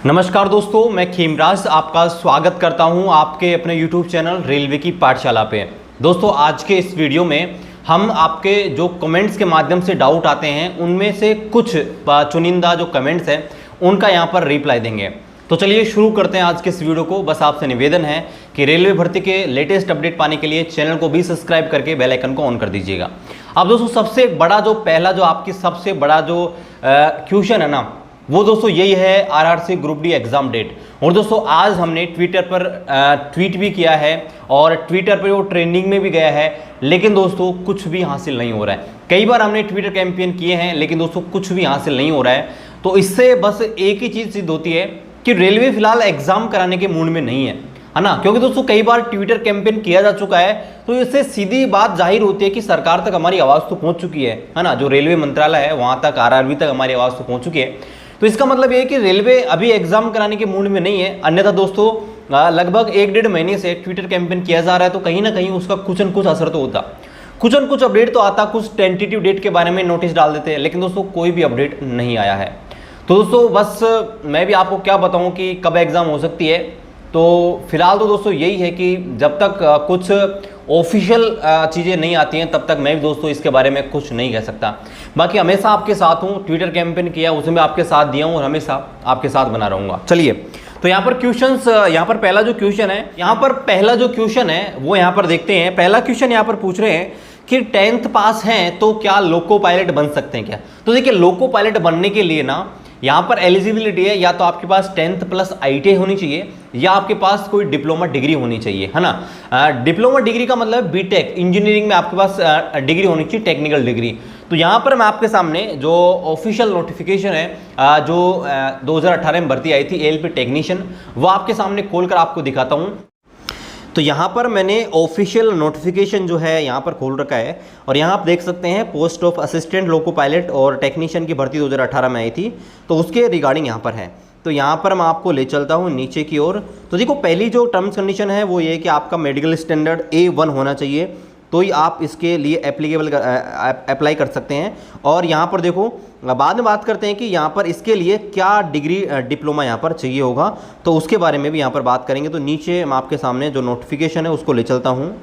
नमस्कार दोस्तों, मैं खेमराज आपका स्वागत करता हूं आपके अपने YouTube चैनल रेलवे की पाठशाला पे। दोस्तों, आज के इस वीडियो में हम आपके जो कमेंट्स के माध्यम से डाउट आते हैं उनमें से कुछ चुनिंदा जो कमेंट्स हैं उनका यहां पर रिप्लाई देंगे। तो चलिए शुरू करते हैं आज के इस वीडियो को। बस आपसे निवेदन है कि रेलवे भर्ती के लेटेस्ट अपडेट पाने के लिए चैनल को भी सब्सक्राइब करके बेल आइकन को ऑन कर दीजिएगा। अब दोस्तों, सबसे बड़ा जो पहला जो आपकी सबसे बड़ा जो क्वेश्चन है ना, वो दोस्तों यही है RRC group D exam date. और दोस्तों, आज हमने ट्विटर पर ट्वीट भी किया है और ट्विटर पर वो ट्रेंडिंग में भी गया है, लेकिन दोस्तों कुछ भी हासिल नहीं हो रहा है। कई बार हमने ट्विटर कैंपेन किए हैं लेकिन दोस्तों कुछ भी हासिल नहीं हो रहा है। तो इससे बस एक ही चीज़ सिद्ध होती है कि रेलवे फिलहाल एग्जाम कराने के मूड में नहीं है ना। क्योंकि दोस्तों कई बार ट्विटर कैंपेन किया जा चुका है, तो इससे सीधी बात जाहिर होती है कि सरकार तक हमारी आवाज़ तो पहुंच चुकी है ना। जो रेलवे मंत्रालय है वहां तक, आरआरबी तक हमारी आवाज़ तो पहुंच चुकी है। तो इसका मतलब ये है कि रेलवे अभी एग्जाम कराने के मूड में नहीं है। अन्यथा दोस्तों लगभग 1-1.5 महीने से ट्विटर कैंपेन किया जा रहा है, तो कहीं ना कहीं उसका कुछ न कुछ असर तो होता, कुछ न कुछ अपडेट तो आता, कुछ टेंटेटिव डेट के बारे में नोटिस डाल देते हैं, लेकिन दोस्तों कोई भी अपडेट नहीं आया है। तो दोस्तों बस मैं भी आपको क्या बताऊं कि कब एग्जाम हो सकती है। तो फिलहाल तो दोस्तों यही है कि जब तक कुछ ऑफिशियल चीज़ें नहीं आती हैं तब तक मैं भी दोस्तों इसके बारे में कुछ नहीं कह सकता। बाकी हमेशा आपके साथ हूँ, ट्विटर कैंपेन किया उसमें आपके साथ दिया हूँ और हमेशा आपके साथ बना रहूँगा। चलिए, तो यहाँ पर क्वेश्चंस, यहाँ पर पहला जो क्वेश्चन है वो यहाँ पर देखते हैं। पहला क्वेश्चन यहाँ पर पूछ रहे हैं कि 10th पास हैं तो क्या लोको पायलट बन सकते हैं क्या। तो देखिए, लोको पायलट बनने के लिए ना यहाँ पर एलिजिबिलिटी है, या तो आपके पास 10th प्लस ITI होनी चाहिए या आपके पास कोई डिप्लोमा डिग्री होनी चाहिए, है ना। डिप्लोमा डिग्री का मतलब बीटेक इंजीनियरिंग में आपके पास डिग्री होनी चाहिए, टेक्निकल डिग्री। तो यहाँ पर मैं आपके सामने जो ऑफिशियल नोटिफिकेशन है जो 2018 में भर्ती आई थी ALP टेक्नीशियन, वो आपके सामने खोलकर आपको दिखाता हूँ। तो यहाँ पर मैंने ऑफिशियल नोटिफिकेशन जो है यहाँ पर खोल रखा है और यहाँ आप देख सकते हैं post of assistant loco pilot और टेक्नीशियन की भर्ती 2018 में आई थी, तो उसके रिगार्डिंग यहाँ पर है। तो यहाँ पर मैं आपको ले चलता हूँ नीचे की ओर। तो देखो, पहली जो टर्म्स कंडीशन है वो ये कि आपका मेडिकल स्टैंडर्ड A1 होना चाहिए, तो ही आप इसके लिए अप्लाई कर सकते हैं। और यहाँ पर देखो, बाद में बात करते हैं कि यहाँ पर इसके लिए क्या डिग्री डिप्लोमा यहाँ पर चाहिए होगा, तो उसके बारे में भी यहाँ पर बात करेंगे। तो नीचे मैं आपके सामने जो नोटिफिकेशन है उसको ले चलता हूँ।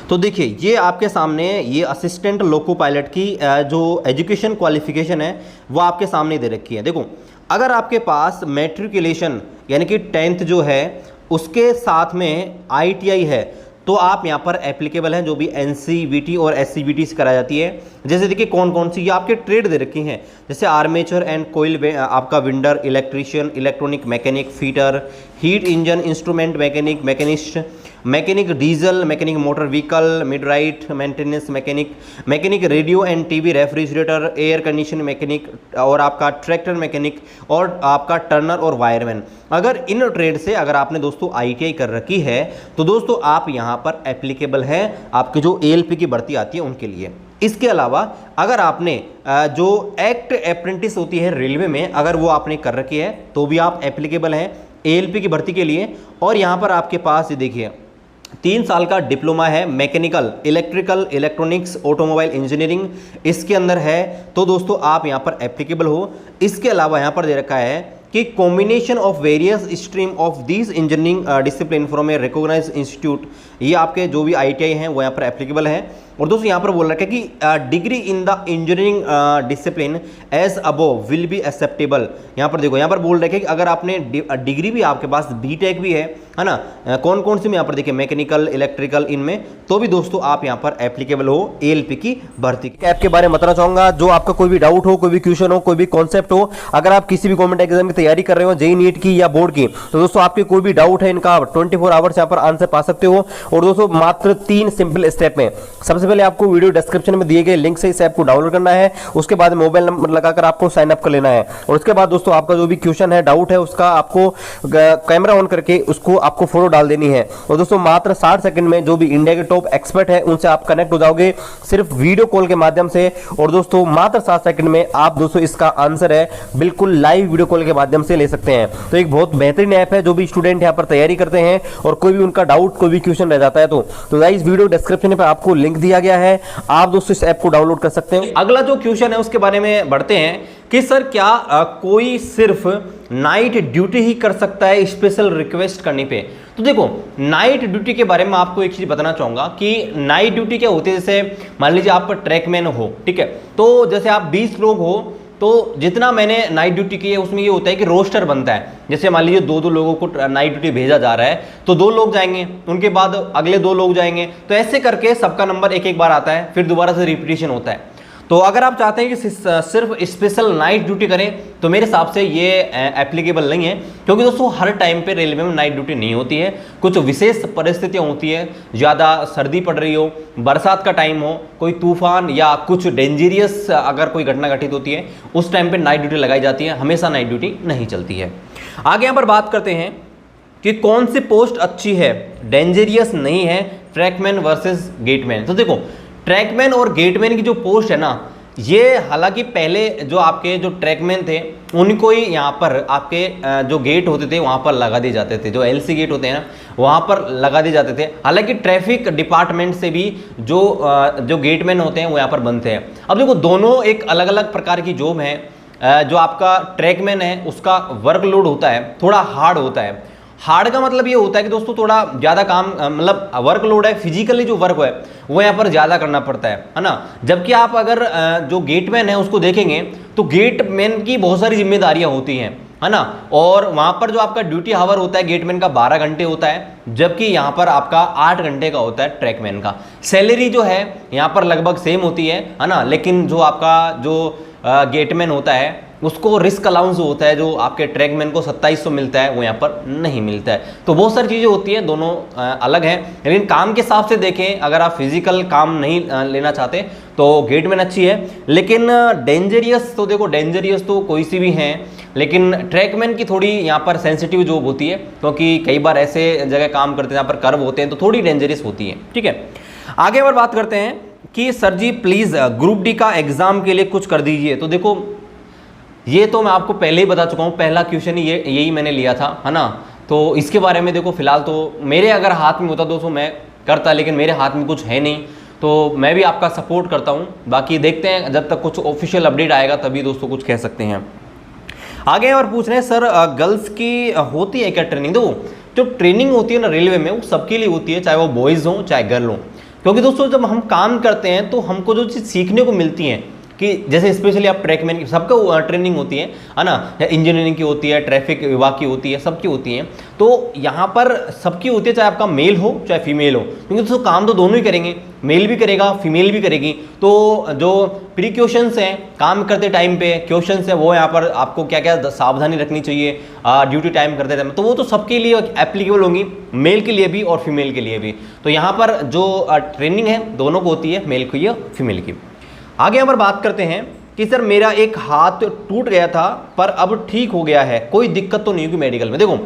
तो देखिए, ये आपके सामने ये असिस्टेंट लोको पायलट की जो एजुकेशन क्वालिफिकेशन है वो आपके सामने दे रखी है। देखो, अगर आपके पास मैट्रिकुलेशन यानी कि 10th जो है उसके साथ में ITI है तो आप यहाँ पर एप्लीकेबल हैं, जो भी NCVT और SCVT से कराई जाती है। जैसे देखिए कौन कौन सी ये आपके ट्रेड दे रखी हैं, जैसे आर्मेचर एंड कोयल आपका winder, electrician, electronic mechanic, fitter, heat engine instrument mechanic, machinist, mechanic diesel, mechanic motor vehicle, millwright maintenance mechanic, mechanic radio and TV, refrigerator, air condition mechanic और आपका ट्रैक्टर मैकेनिक और आपका Turner और wireman. अगर in trade से अगर आपने दोस्तों ITI कर रखी है तो दोस्तों आप यहाँ पर एप्लीकेबल है आपकी जो ALP की भर्ती आती है उनके लिए। इसके अलावा अगर आपने जो एक्ट अप्रेंटिस होती है रेलवे में, अगर वो आपने कर रखी है तो भी आप एप्लीकेबल हैं ALP की भर्ती के लिए। और यहाँ पर आपके पास ये देखिए 3 साल का डिप्लोमा है mechanical, electrical, electronics, automobile engineering इसके अंदर है, तो दोस्तों आप यहाँ पर एप्लीकेबल हो। इसके अलावा यहाँ पर दे रखा है कि combination of various stream of this engineering discipline from a recognised institute, ये आपके जो भी ITI हैं वो यहाँ पर एप्लीकेबल है। और दोस्तों यहाँ पर बोल रखा है कि degree in the engineering discipline as above will be acceptable. यहाँ पर देखो, यहाँ पर बोल रखे कि अगर आपने डिग्री भी आपके पास BTech भी है ना, कौन कौन सी में यहाँ पर देखिए मैकेनिकल, इलेक्ट्रिकल, इनमें तो भी दोस्तों आप यहाँ पर एप्लीकेबल हो ALP की भर्ती। ऐप के बारे में बताना चाहूँगा, जो आपका कोई भी डाउट हो, कोई भी क्वेश्चन हो, कोई भी कॉन्सेप्ट हो, अगर आप किसी भी गवर्नमेंट एग्जाम की तैयारी कर रहे हो, JEE नीट की या बोर्ड की, तो दोस्तों आपके कोई भी डाउट है इनका 24 आवर्स यहाँ पर आंसर पा सकते हो। और दोस्तों मात्र 3 सिंपल स्टेप में, सबसे पहले आपको वीडियो डिस्क्रिप्शन में दिए गए लिंक से इस ऐप को डाउनलोड करना है, उसके बाद मोबाइल नंबर लगाकर आपको साइन अप कर लेना है। और उसके बाद दोस्तों आपका जो भी क्वेश्चन है, डाउट है, उसका आपको कैमरा ऑन करके उसको आपको फोटो डाल देनी है। और दोस्तों मात्र 60 सेकंड में जो भी इंडिया के टॉप एक्सपर्ट है उनसे आप कनेक्ट हो जाओगे सिर्फ वीडियो कॉल के माध्यम से। और दोस्तों मात्र 7 सेकंड में आप दोस्तों इसका आंसर है बिल्कुल लाइव वीडियो कॉल के माध्यम से ले सकते हैं। तो एक बहुत बेहतरीन ऐप है, जो भी स्टूडेंट यहाँ पर तैयारी करते हैं और कोई भी उनका डाउट, कोई भी क्वेश्चन रह जाता है तो गाइस वीडियो डिस्क्रिप्शन पे आपको लिंक दिया गया है, आप दोस्तों इस ऐप को डाउनलोड कर सकते हैं। अगला जो क्वेश्चन है उसके बारे में बढ़ते हैं। कि सर क्या कोई सिर्फ नाइट ड्यूटी ही कर सकता है स्पेशल रिक्वेस्ट करने पे? तो देखो, नाइट ड्यूटी के बारे में आपको एक चीज़ बताना चाहूँगा कि नाइट ड्यूटी क्या होती है। जैसे मान लीजिए आप ट्रैकमैन हो, ठीक है, तो जैसे आप 20 लोग हो, तो जितना मैंने नाइट ड्यूटी की है उसमें ये होता है कि रोस्टर बनता है। जैसे मान लीजिए 2-2 लोगों को नाइट ड्यूटी भेजा जा रहा है, तो 2 लोग जाएंगे, उनके बाद अगले 2 लोग जाएंगे, तो ऐसे करके सबका नंबर एक एक बार आता है, फिर दोबारा से रिपीटिशन होता है। तो अगर आप चाहते हैं कि सिर्फ स्पेशल नाइट ड्यूटी करें, तो मेरे हिसाब से ये एप्लीकेबल नहीं है, क्योंकि दोस्तों हर टाइम पे रेलवे में नाइट ड्यूटी नहीं होती है। कुछ विशेष परिस्थितियां होती है, ज़्यादा सर्दी पड़ रही हो, बरसात का टाइम हो, कोई तूफान या कुछ डेंजरियस अगर कोई घटना घटित होती है, उस टाइम पे नाइट ड्यूटी लगाई जाती है। हमेशा नाइट ड्यूटी नहीं चलती है। आगे यहाँ पर बात करते हैं कि कौन सी पोस्ट अच्छी है, डेंजरियस नहीं है, ट्रैकमैन वर्सेस गेटमैन। तो देखो, ट्रैकमैन और गेटमैन की जो पोस्ट है ना, ये हालांकि पहले जो आपके जो ट्रैकमैन थे उनको ही यहाँ पर आपके जो गेट होते थे वहाँ पर लगा दिए जाते थे, जो एलसी गेट होते हैं ना वहाँ पर लगा दिए जाते थे। हालांकि ट्रैफिक डिपार्टमेंट से भी जो गेटमैन होते हैं वो यहाँ पर बनते हैं। अब देखो, दोनों एक अलग अलग प्रकार की जॉब है। जो आपका ट्रैकमैन है उसका वर्कलोड होता है, थोड़ा हार्ड होता है। हार्ड का मतलब ये होता है कि दोस्तों थोड़ा ज़्यादा काम, मतलब वर्कलोड है, फिजिकली जो वर्क है वो यहाँ पर ज़्यादा करना पड़ता है ना। जबकि आप अगर जो गेटमैन है उसको देखेंगे तो गेटमैन की बहुत सारी जिम्मेदारियाँ होती हैं, है ना। और वहाँ पर जो आपका ड्यूटी हावर होता है गेटमैन का 12 घंटे होता है, जबकि यहाँ पर आपका 8 घंटे का होता है ट्रैकमैन का। सैलरी जो है यहाँ पर लगभग सेम होती है ना, लेकिन जो आपका जो गेटमैन होता है उसको रिस्क अलाउंस होता है, जो आपके ट्रैकमैन को 2700 मिलता है, वो यहाँ पर नहीं मिलता है। तो बहुत सारी चीज़ें होती हैं, दोनों अलग हैं। लेकिन काम के हिसाब से देखें, अगर आप फिजिकल काम नहीं लेना चाहते तो गेटमैन अच्छी है। लेकिन डेंजरियस तो देखो, डेंजरियस तो कोई सी भी हैं, लेकिन ट्रैकमैन की थोड़ी यहाँ पर सेंसिटिव जॉब होती है, क्योंकि कई बार ऐसे जगह काम करते हैं जहाँ पर कर्व होते हैं, तो थोड़ी डेंजरस होती है। ठीक है, आगे और बात करते हैं कि sir ji please group D का एग्ज़ाम के लिए कुछ कर दीजिए। तो देखो, ये तो मैं आपको पहले ही बता चुका हूँ, पहला क्वेश्चन यही मैंने लिया था, है ना। तो इसके बारे में देखो, फिलहाल तो मेरे अगर हाथ में होता दोस्तों मैं करता, लेकिन मेरे हाथ में कुछ है नहीं, तो मैं भी आपका सपोर्ट करता हूँ। बाकी देखते हैं, जब तक कुछ ऑफिशियल अपडेट आएगा तभी दोस्तों कुछ कह सकते हैं। आगे और पूछ रहे हैं सर गर्ल्स की होती है क्या ट्रेनिंग? देखो, जो ट्रेनिंग होती है ना रेलवे में, वो सबके लिए होती है, चाहे वो बॉयज़ हों चाहे गर्ल हों। क्योंकि दोस्तों जब हम काम करते हैं तो हमको जो चीज़ सीखने को मिलती है, कि जैसे स्पेशली आप ट्रैकमैन की सबका ट्रेनिंग होती है ना, इंजीनियरिंग की होती है, ट्रैफिक विभाग की होती है, सबकी होती है। तो यहाँ पर सबकी होती है, चाहे आपका मेल हो चाहे फीमेल हो, क्योंकि दोस्तों काम तो दोनों ही करेंगे, मेल भी करेगा फीमेल भी करेगी। तो जो प्रिकॉशंस हैं काम करते टाइम पे, क्वेश्चंस है, वो यहाँ पर आपको क्या क्या सावधानी रखनी चाहिए ड्यूटी टाइम करते टाइम, तो वो तो सबके लिए एप्लीकेबल होंगी, मेल के लिए भी और फीमेल के लिए भी। तो यहाँ पर जो ट्रेनिंग है दोनों को होती है, मेल की या फीमेल की। आगे यहाँ पर बात करते हैं कि सर मेरा एक हाथ टूट गया था पर अब ठीक हो गया है, कोई दिक्कत तो नहीं होगी मेडिकल में? देखो,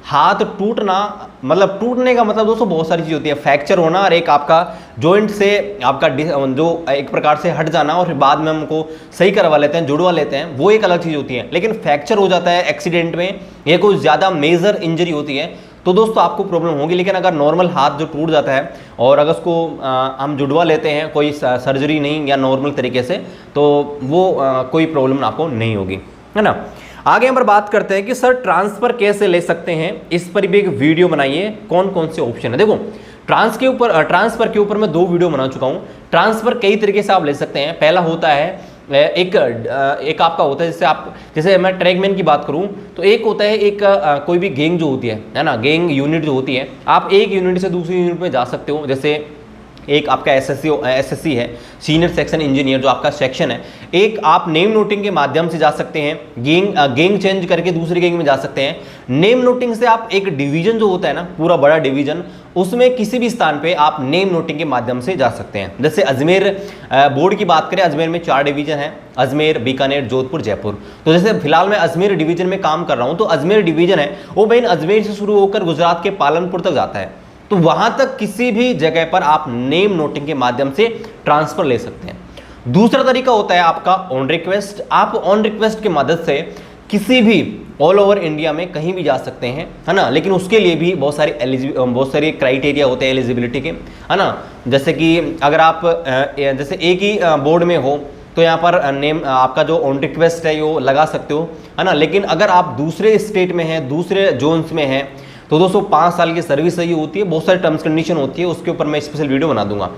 हाथ टूटना मतलब, टूटने का मतलब दोस्तों बहुत सारी चीज़ होती है। फ्रैक्चर होना और एक आपका जॉइंट से आपका जो एक प्रकार से हट जाना और फिर बाद में हमको सही करवा लेते हैं, जुड़वा लेते हैं, वो एक अलग चीज़ होती है। लेकिन फ्रैक्चर हो जाता है एक्सीडेंट में, ये कोई ज़्यादा मेजर इंजरी होती है, तो दोस्तों आपको प्रॉब्लम होगी। लेकिन अगर नॉर्मल हाथ जो टूट जाता है और अगर उसको हम जुड़वा लेते हैं, कोई सर्जरी नहीं या नॉर्मल तरीके से, तो वो कोई प्रॉब्लम आपको नहीं होगी, है ना। आगे हम बात करते हैं कि सर ट्रांसफ़र कैसे ले सकते हैं, इस पर भी एक वीडियो बनाइए, कौन कौन से ऑप्शन है। देखो, ट्रांसफ़र के ऊपर मैं 2 वीडियो बना चुका हूँ। ट्रांसफ़र कई तरीके से आप ले सकते हैं। पहला होता है एक आपका होता है, जैसे मैं ट्रैकमैन की बात करूं तो एक होता है कोई भी गैंग जो होती है ना, गैंग यूनिट जो होती है, आप एक यूनिट से दूसरी यूनिट में जा सकते हो। जैसे एक आपका एसएससी है, सीनियर सेक्शन इंजीनियर, जो आपका सेक्शन है। एक आप नेम नोटिंग के माध्यम से जा सकते हैं, गैंग चेंज करके दूसरी गैंग में जा सकते हैं। नेम नोटिंग से आप एक डिवीजन जो होता है ना, पूरा बड़ा डिवीजन, उसमें किसी भी स्थान पे आप नेम नोटिंग के माध्यम से जा सकते हैं। जैसे अजमेर बोर्ड की बात करें, अजमेर में 4 डिवीजन है, अजमेर, बीकानेर, जोधपुर, जयपुर। तो जैसे फिलहाल मैं अजमेर डिवीजन में काम कर रहा हूँ, तो अजमेर डिवीजन है वो मेन अजमेर से शुरू होकर गुजरात के पालनपुर तक जाता है। तो वहां तक किसी भी जगह पर आप नेम नोटिंग के माध्यम से ट्रांसफर ले सकते हैं। दूसरा तरीका होता है आपका ऑन रिक्वेस्ट। आप ऑन रिक्वेस्ट की मदद से किसी भी ऑल ओवर इंडिया में कहीं भी जा सकते हैं, है ना। लेकिन उसके लिए भी बहुत सारे क्राइटेरिया होते हैं एलिजिबिलिटी के, है ना। जैसे कि अगर आप जैसे एक ही बोर्ड में हो, तो यहाँ पर नेम आपका जो ऑन रिक्वेस्ट है वो लगा सकते हो, है ना। लेकिन अगर आप दूसरे स्टेट में हैं, दूसरे जोन्स में हैं, तो दोस्तों 5 साल की सर्विस सही होती है, बहुत सारी टर्म्स कंडीशन होती है, उसके ऊपर मैं स्पेशल वीडियो बना दूंगा।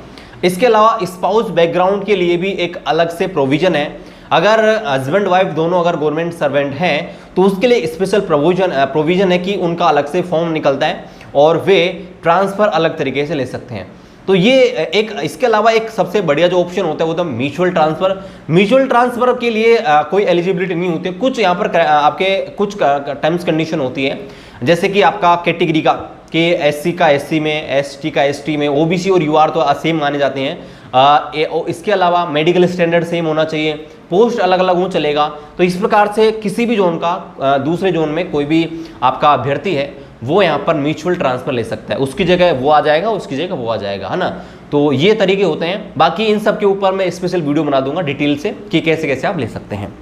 इसके अलावा स्पाउस बैकग्राउंड के लिए भी एक अलग से प्रोविजन है। अगर हस्बैंड वाइफ दोनों अगर गवर्नमेंट सर्वेंट हैं तो उसके लिए स्पेशल प्रोविजन है कि उनका अलग से फॉर्म निकलता है और वे ट्रांसफ़र अलग तरीके से ले सकते हैं। तो ये एक, इसके अलावा एक सबसे बढ़िया जो ऑप्शन होता है वो तो म्यूचुअल ट्रांसफ़र। म्यूचुअल ट्रांसफ़र के लिए कोई एलिजिबिलिटी नहीं होती, कुछ यहाँ पर आपके कुछ टर्म्स कंडीशन होती है, जैसे कि आपका कैटेगरी का, कि एससी का एससी में, एसटी का एसटी में, ओबीसी और यूआर तो सेम माने जाते हैं। इसके अलावा मेडिकल स्टैंडर्ड सेम होना चाहिए, पोस्ट अलग अलग हो चलेगा। तो इस प्रकार से किसी भी जोन का दूसरे जोन में कोई भी आपका अभ्यर्थी है वो यहाँ पर म्यूचुअल ट्रांसफ़र ले सकता है, उसकी जगह वो आ जाएगा, उसकी जगह वो आ जाएगा, है ना। तो ये तरीके होते हैं। बाकी इन सब के ऊपर मैं स्पेशल वीडियो बना दूंगा डिटेल से कि कैसे कैसे आप ले सकते हैं।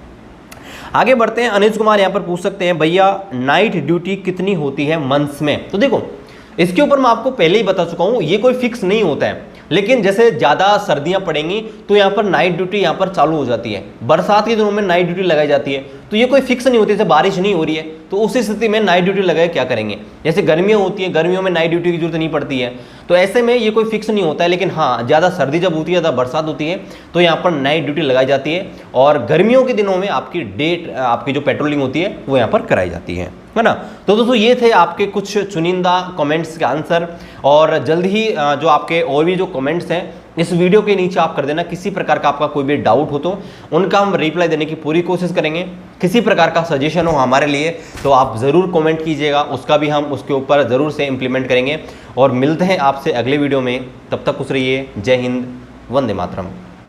आगे बढ़ते हैं। अनिल कुमार यहाँ पर पूछ सकते हैं, भैया नाइट ड्यूटी कितनी होती है मंथ्स में? तो देखो, इसके ऊपर मैं आपको पहले ही बता चुका हूँ, ये कोई फिक्स नहीं होता है, लेकिन जैसे ज़्यादा सर्दियाँ पड़ेंगी तो यहाँ पर नाइट ड्यूटी यहाँ पर चालू हो जाती है, बरसात के दिनों में नाइट ड्यूटी लगाई जाती है। तो ये कोई फिक्स नहीं होती, जैसे बारिश नहीं हो रही है तो उस स्थिति में नाइट ड्यूटी लगाए क्या करेंगे। जैसे गर्मियाँ होती है, गर्मियों में नाइट ड्यूटी की जरूरत नहीं पड़ती है, तो ऐसे में ये कोई फिक्स नहीं होता है। लेकिन हाँ, ज़्यादा सर्दी जब होती है, ज़्यादा बरसात होती है, तो यहाँ पर नाइट ड्यूटी लगाई जाती है। और गर्मियों के दिनों में आपकी आपकी जो पेट्रोलिंग होती है वो यहाँ पर कराई जाती है ना। तो दोस्तों ये थे आपके कुछ चुनिंदा कमेंट्स के आंसर, और जल्द ही जो आपके और भी जो कमेंट्स हैं इस वीडियो के नीचे आप कर देना। किसी प्रकार का आपका कोई भी डाउट हो तो उनका हम रिप्लाई देने की पूरी कोशिश करेंगे। किसी प्रकार का सजेशन हो हमारे लिए तो आप ज़रूर कमेंट कीजिएगा, उसका भी हम उसके ऊपर ज़रूर से इम्प्लीमेंट करेंगे। और मिलते हैं आपसे अगले वीडियो में, तब तक खुश रहिए। जय हिंद, वंदे मातरम।